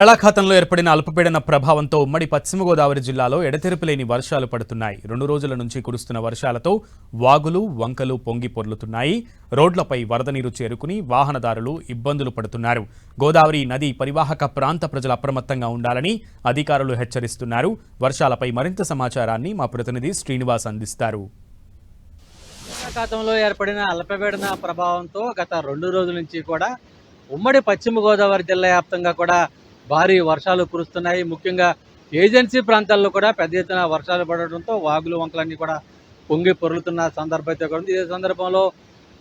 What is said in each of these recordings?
బంగాళాఖాతంలో ఏర్పడిన అల్పపీడన ప్రభావంతో ఉమ్మడి పశ్చిమ గోదావరి జిల్లాలో ఎడతెరిపిలేని వర్షాలు పడుతున్నాయి. 2 రోజుల నుంచి కురుస్తున్న వర్షాలతో వాగులు, వంకలు పొంగి పొర్లుతున్నాయి. రోడ్లపై వరద నీరు చేరుకుని వాహనదారులు ఇబ్బందులు పడుతున్నారు. గోదావరి నది పరివాహక ప్రాంత ప్రజలు అప్రమత్తంగా ఉండాలని అధికారులు హెచ్చరిస్తున్నారు. వర్షాలపై మరింత సమాచారాన్ని మా ప్రతినిధి శ్రీనివాస్ అందిస్తారు. బంగాళాఖాతంలో ఏర్పడిన అల్పపీడన ప్రభావంతో గత 2 రోజుల నుంచి కూడా ఉమ్మడి పశ్చిమ గోదావరి జిల్లా వ్యాప్తంగా కూడా భారీ వర్షాలు కురుస్తున్నాయి. ముఖ్యంగా ఏజెన్సీ ప్రాంతాల్లో కూడా పెద్ద ఎత్తున వర్షాలు పడడంతో వాగులు వంకలన్నీ కూడా పొంగి పొర్లుతున్న సందర్భం అయితే కూడా ఉంది. ఇదే సందర్భంలో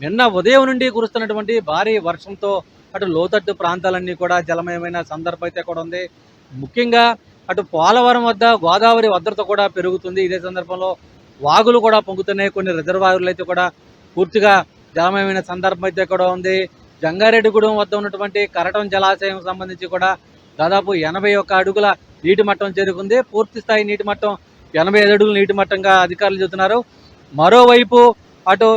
నిన్న ఉదయం నుండి కురుస్తున్నటువంటి భారీ వర్షంతో అటు లోతట్టు ప్రాంతాలన్నీ కూడా జలమయమైన సందర్భం అయితే కూడా ఉంది. ముఖ్యంగా అటు పోలవరం వద్ద గోదావరి ఉధృతి కూడా పెరుగుతుంది. ఇదే సందర్భంలో వాగులు కూడా పొంగుతున్నాయి. కొన్ని రిజర్వాయర్లు అయితే కూడా పూర్తిగా జలమయమైన సందర్భం అయితే కూడా ఉంది. జంగారెడ్డిగూడెం వద్ద ఉన్నటువంటి కరటం జలాశయం సంబంధించి కూడా దాదాపు 81 అడుగుల నీటి మట్టం చేరుకుంది. పూర్తి స్థాయి నీటి మట్టం 85 అడుగుల నీటి మట్టంగా అధికారులు చెబుతున్నారు. మరోవైపు అటు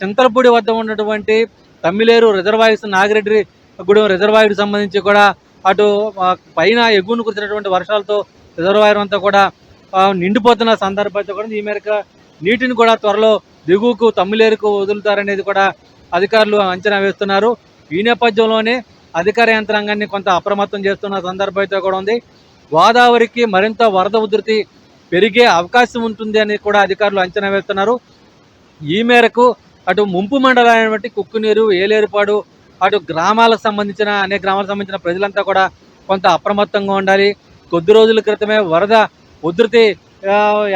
చింతలపూడి వద్ద ఉన్నటువంటి తమ్మిలేరు రిజర్వాయర్స్, నాగిరెడ్డిగూడెం రిజర్వాయర్ సంబంధించి కూడా అటు పైన ఎగువను కురిసినటువంటి వర్షాలతో రిజర్వాయర్ అంతా కూడా నిండిపోతున్న సందర్భంతో కూడా ఈ మేరకు నీటిని కూడా త్వరలో దిగువకు తమ్మిలేరుకు వదులుతారనేది కూడా అధికారులు అంచనా వేస్తున్నారు. ఈ నేపథ్యంలోనే అధికార యంత్రాంగాన్ని కొంత అప్రమత్తం చేస్తున్న సందర్భం అయితే కూడా ఉంది. గోదావరికి మరింత వరద ఉధృతి పెరిగే అవకాశం ఉంటుంది అని కూడా అధికారులు అంచనా వేస్తున్నారు. ఈ మేరకు అటు ముంపు మండలమైనటువంటి కుక్కునీరు, ఏలేరుపాడు అటు గ్రామాలకు సంబంధించిన అనేక గ్రామాలకు సంబంధించిన ప్రజలంతా కూడా కొంత అప్రమత్తంగా ఉండాలి. కొద్ది రోజుల క్రితమే వరద ఉధృతి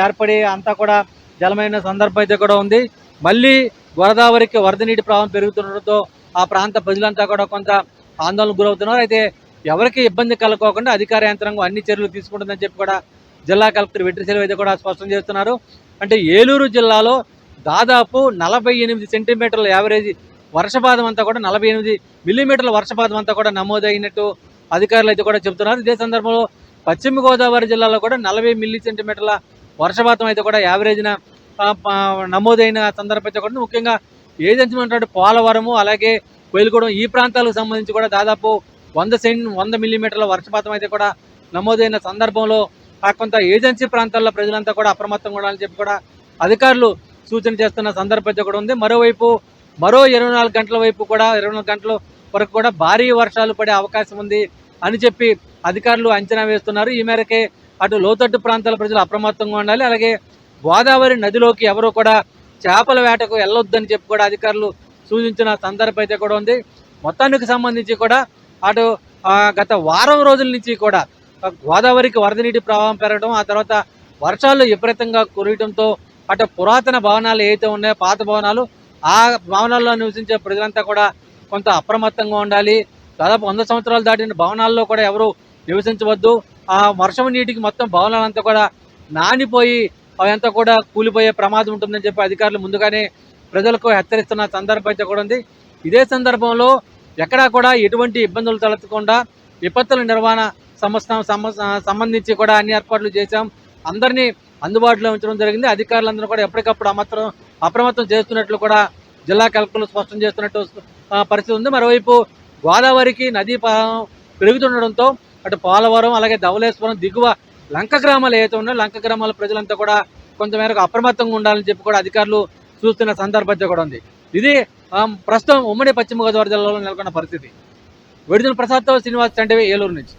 ఏర్పడి అంతా కూడా జలమైన సందర్భం అయితే కూడా ఉంది. మళ్ళీ గోదావరికి వరద నీటి ప్రవాహం పెరుగుతుండటంతో ఆ ప్రాంత ప్రజలంతా కూడా కొంత ఆందోళనకు గురవుతున్నారు. అయితే ఎవరికి ఇబ్బంది కలుకోకుండా అధికార యంత్రాంగం అన్ని చర్యలు తీసుకుంటుందని చెప్పి కూడా జిల్లా కలెక్టర్ వెట్రిసెల్వి అయితే కూడా స్పష్టం చేస్తున్నారు. అంటే ఏలూరు జిల్లాలో దాదాపు 48 సెంటీమీటర్ల యావరేజ్ వర్షపాతం అంతా కూడా 48 మిల్లీమీటర్ల వర్షపాతం అంతా కూడా నమోదైనట్టు అధికారులు అయితే కూడా చెబుతున్నారు. ఇదే సందర్భంలో పశ్చిమ గోదావరి జిల్లాలో కూడా 40 మిల్లీ సెంటీమీటర్ల వర్షపాతం అయితే కూడా యావరేజ్న నమోదైన సందర్భం అయితే కూడా ముఖ్యంగా ఏజెన్సీ ఉన్నటువంటి పోలవరము అలాగే కోయిలగూడెం ఈ ప్రాంతాలకు సంబంధించి కూడా దాదాపు 100 మిల్లీమీటర్ల వర్షపాతం అయితే కూడా నమోదైన సందర్భంలో కొంత ఏజెన్సీ ప్రాంతాల్లో ప్రజలంతా కూడా అప్రమత్తంగా ఉండాలని చెప్పి కూడా అధికారులు సూచన చేస్తున్న సందర్భం అయితే కూడా ఉంది. మరోవైపు మరో 24 గంటల వైపు కూడా 24 గంటల వరకు కూడా భారీ వర్షాలు పడే అవకాశం ఉంది అని చెప్పి అధికారులు అంచనా వేస్తున్నారు. ఈ మేరకే అటు లోతట్టు ప్రాంతాల ప్రజలు అప్రమత్తంగా ఉండాలి. అలాగే గోదావరి నదిలోకి ఎవరు కూడా చేపల వేటకు వెళ్ళొద్దని చెప్పి కూడా అధికారులు సూచించిన సందర్భం అయితే కూడా ఉంది. మొత్తానికి సంబంధించి కూడా అటు గత వారం రోజుల నుంచి కూడా గోదావరికి వరద నీటి ప్రవాహం పెరగడం, ఆ తర్వాత వర్షాలు విపరీతంగా కురియడంతో అటు పురాతన భవనాలు ఏవైతే ఉన్నాయో పాత భవనాలు, ఆ భవనాల్లో నివసించే ప్రజలంతా కూడా కొంత అప్రమత్తంగా ఉండాలి. దాదాపు 100 సంవత్సరాలు దాటిన భవనాల్లో కూడా ఎవరు నివసించవద్దు. ఆ వర్షం నీటికి మొత్తం భవనాలంతా కూడా నానిపోయి అవంతా కూడా కూలిపోయే ప్రమాదం ఉంటుందని చెప్పి అధికారులు ముందుగానే ప్రజలకు హెచ్చరిస్తున్న సందర్భం అయితే కూడా ఉంది. ఇదే సందర్భంలో ఎక్కడా కూడా ఎటువంటి ఇబ్బందులు తలెత్తకుండా విపత్తుల నిర్వహణ సంబంధించి కూడా అన్ని ఏర్పాట్లు చేశాం. అందరినీ అందుబాటులో ఉంచడం జరిగింది. అధికారులందరూ కూడా ఎప్పటికప్పుడు అప్రమత్తం చేస్తున్నట్లు కూడా జిల్లా కలెక్టర్లు స్పష్టం చేస్తున్నట్టు పరిస్థితి ఉంది. మరోవైపు గోదావరికి నదీ పెరుగుతుండడంతో అటు పోలవరం అలాగే ధవళేశ్వరం దిగువ లంక గ్రామాలు ఏవైతే ఉన్నాయో లంక గ్రామాల ప్రజలంతా కూడా కొంతమేరకు అప్రమత్తంగా ఉండాలని చెప్పి కూడా అధికారులు చూస్తున్న సందర్భం కూడా ఉంది. ఇది ప్రస్తుతం ఉమ్మడి పశ్చిమ గోదావరి జిల్లాలో నెలకొన్న పరిస్థితి. విడుదల ప్రసాద్తో శ్రీనివాస్ చండవి, ఏలూరు నుంచి.